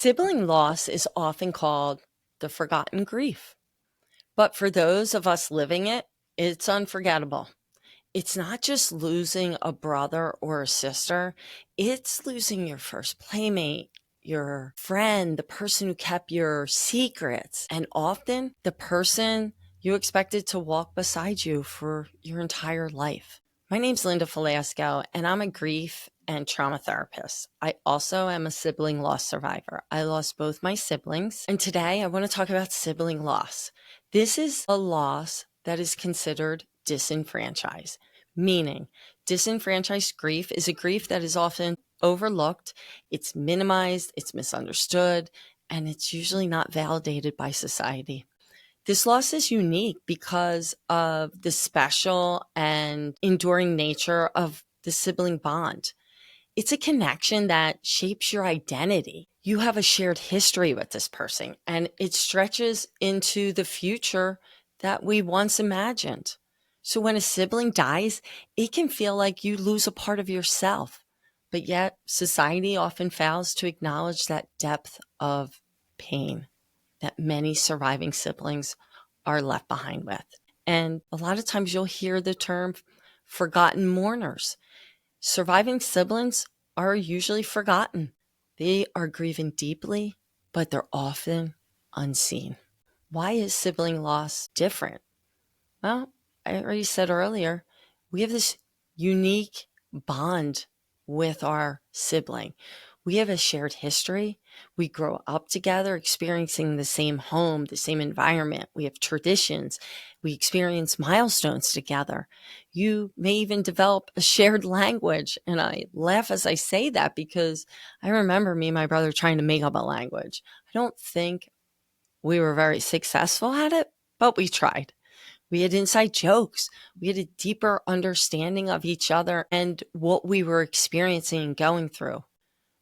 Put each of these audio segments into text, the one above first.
Sibling loss is often called the forgotten grief, but for those of us living it, it's unforgettable. It's not just losing a brother or a sister, it's losing your first playmate, your friend, the person who kept your secrets, and often the person you expected to walk beside you for your entire life. My name's Linda Falasco, and I'm a grief and trauma therapist. I also am a sibling loss survivor. I lost both my siblings, and today I want to talk about sibling loss. This is a loss that is considered disenfranchised, meaning disenfranchised grief is a grief that is often overlooked, it's minimized, it's misunderstood, and it's usually not validated by society. This loss is unique because of the special and enduring nature of the sibling bond. It's a connection that shapes your identity. You have a shared history with this person, and it stretches into the future that we once imagined. So when a sibling dies, it can feel like you lose a part of yourself, but yet society often fails to acknowledge that depth of pain that many surviving siblings are left behind with. And a lot of times you'll hear the term forgotten mourners. Surviving siblings are usually forgotten. They are grieving deeply, but they're often unseen. Why is sibling loss different? Well, I already said earlier, we have this unique bond with our sibling. We have a shared history. We grow up together, experiencing the same home, the same environment. We have traditions. We experience milestones together. You may even develop a shared language. And I laugh as I say that because I remember me and my brother trying to make up a language. I don't think we were very successful at it, but we tried. We had inside jokes. We had a deeper understanding of each other and what we were experiencing and going through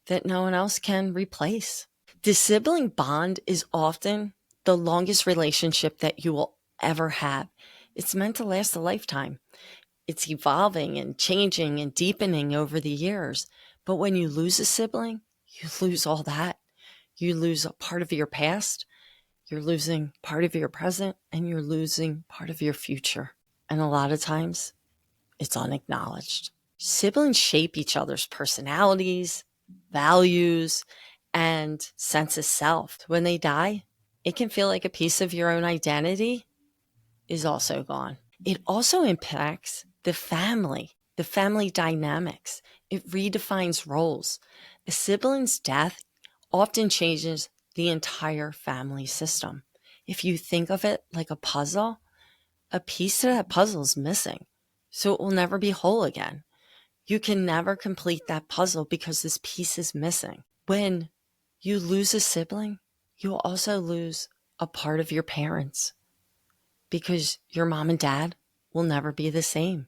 that no one else can replace. The sibling bond is often the longest relationship that you will ever have. It's meant to last a lifetime. It's evolving and changing and deepening over the years. But when you lose a sibling, you lose all that. You lose a part of your past, you're losing part of your present, and you're losing part of your future. And a lot of times, it's unacknowledged. Siblings shape each other's personalities, values, and sense of self. When they die, it can feel like a piece of your own identity is also gone. It also impacts the family dynamics. It redefines roles. A sibling's death often changes the entire family system. If you think of it like a puzzle, a piece of that puzzle is missing, so it will never be whole again. You can never complete that puzzle because this piece is missing. When you lose a sibling, you will also lose a part of your parents because your mom and dad will never be the same.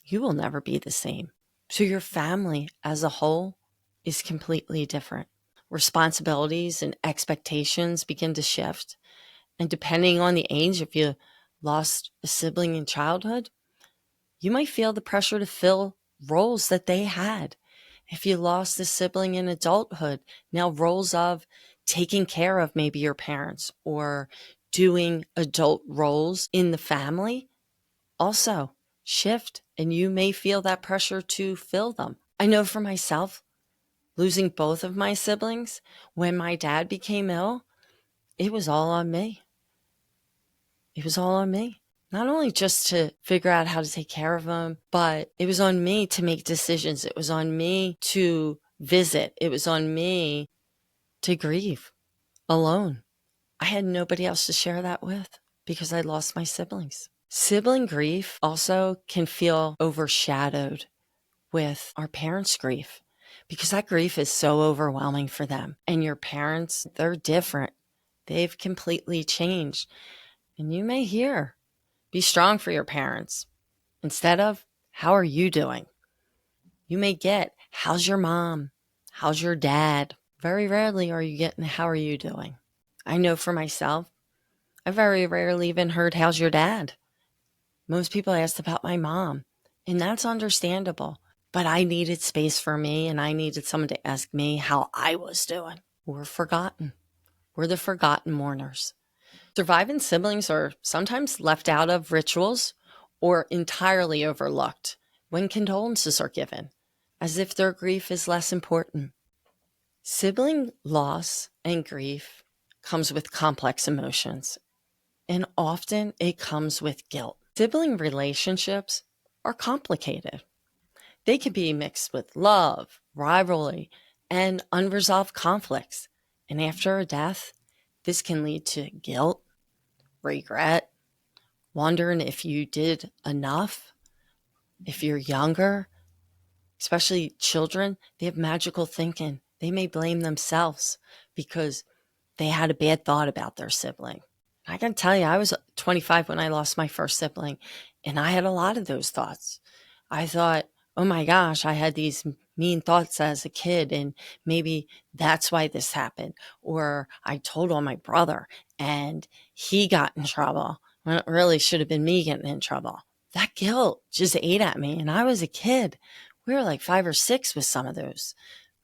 You will never be the same. So your family as a whole is completely different. Responsibilities and expectations begin to shift. And depending on the age, if you lost a sibling in childhood, you might feel the pressure to fill roles that they had. If you lost a sibling in adulthood, now roles of taking care of maybe your parents or doing adult roles in the family also shift, and you may feel that pressure to fill them. I know for myself, losing both of my siblings, when my dad became ill, it was all on me. It was all on me. Not only just to figure out how to take care of him, but it was on me to make decisions. It was on me to visit. It was on me to grieve alone. I had nobody else to share that with because I lost my siblings. Sibling grief also can feel overshadowed with our parents' grief because that grief is so overwhelming for them. And your parents, they're different. They've completely changed. And you may hear, be strong for your parents instead of, how are you doing? You may get, how's your mom? How's your dad? Very rarely are you getting, how are you doing? I know for myself, I very rarely even heard, how's your dad? Most people asked about my mom, and that's understandable. But I needed space for me, and I needed someone to ask me how I was doing. or forgotten. We're the forgotten mourners. Surviving siblings are sometimes left out of rituals or entirely overlooked when condolences are given, as if their grief is less important. Sibling loss and grief comes with complex emotions, and often it comes with guilt. Sibling relationships are complicated. They can be mixed with love, rivalry, and unresolved conflicts. And after a death, this can lead to guilt, regret, wondering if you did enough. If you're younger, especially children, they have magical thinking. They may blame themselves because they had a bad thought about their sibling. I can tell you, I was 25 when I lost my first sibling, and I had a lot of those thoughts. I thought, oh my gosh, I had these mean thoughts as a kid, and maybe that's why this happened. Or I told on my brother, and he got in trouble when it really should have been me getting in trouble. That guilt just ate at me, and I was a kid. We were like 5 or 6 with some of those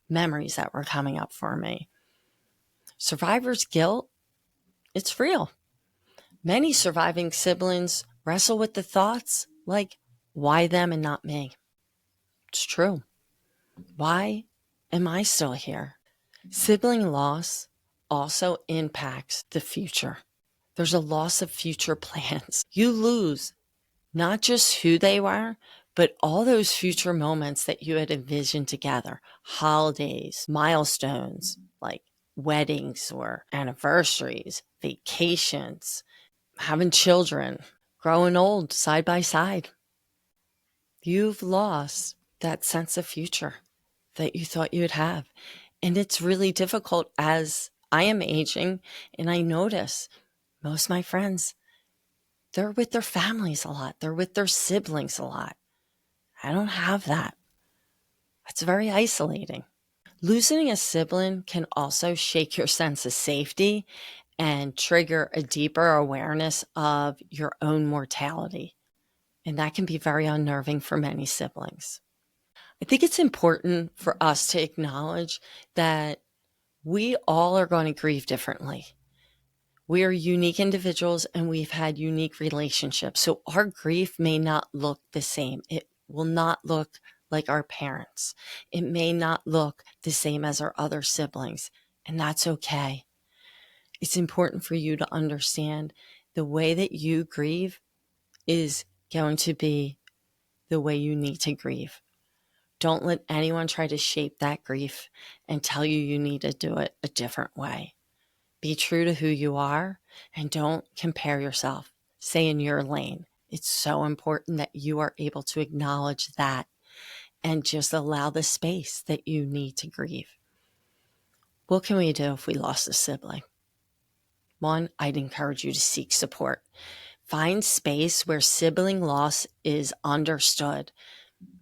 memories that were coming up for me. Survivor's guilt, it's real. Many surviving siblings wrestle with the thoughts like, why them and not me? It's true. Why am I still here? Sibling loss also impacts the future. There's a loss of future plans. You lose not just who they were, but all those future moments that you had envisioned together, holidays, milestones like weddings or anniversaries, vacations, having children, growing old side by side. You've lost that sense of future that you thought you'd have. And it's really difficult as I am aging, and I notice most of my friends, they're with their families a lot. They're with their siblings a lot. I don't have that. It's very isolating. Losing a sibling can also shake your sense of safety and trigger a deeper awareness of your own mortality. And that can be very unnerving for many siblings. I think it's important for us to acknowledge that we all are going to grieve differently. We are unique individuals and we've had unique relationships. So our grief may not look the same. It will not look like our parents. It may not look the same as our other siblings, and that's okay. It's important for you to understand the way that you grieve is going to be the way you need to grieve. Don't let anyone try to shape that grief and tell you you need to do it a different way. Be true to who you are and don't compare yourself. Stay in your lane. It's so important that you are able to acknowledge that and just allow the space that you need to grieve. What can we do if we lost a sibling? One, I'd encourage you to seek support. Find space where sibling loss is understood.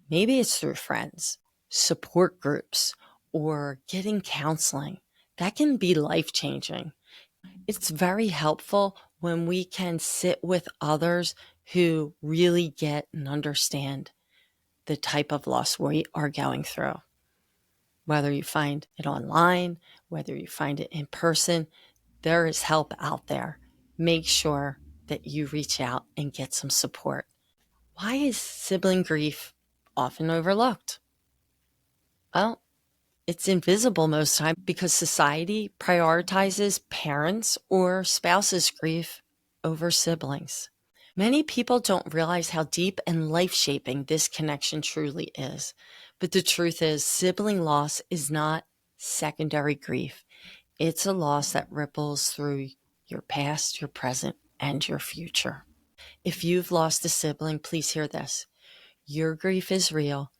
Maybe it's through friends, support groups, or getting counseling. That can be life-changing. It's very helpful when we can sit with others who really get and understand the type of loss we are going through. Whether you find it online, whether you find it in person, there is help out there. Make sure that you reach out and get some support. Why is sibling grief often overlooked? Well, it's invisible most time because society prioritizes parents or spouses' grief over siblings. Many people don't realize how deep and life-shaping this connection truly is. But the truth is, sibling loss is not secondary grief. It's a loss that ripples through your past, your present, and your future. If you've lost a sibling, please hear this. Your grief is real.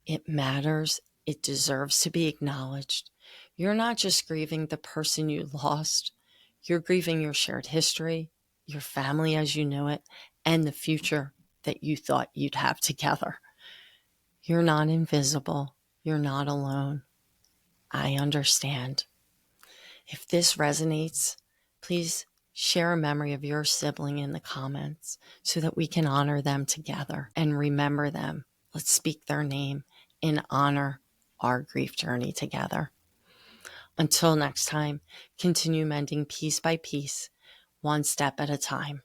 It matters. It deserves to be acknowledged. You're not just grieving the person you lost. You're grieving your shared history, your family as you knew it, and the future that you thought you'd have together. You're not invisible. You're not alone. I understand. If this resonates, please share a memory of your sibling in the comments so that we can honor them together and remember them. Let's speak their name and honor our grief journey together. Until next time, continue mending piece by piece, one step at a time.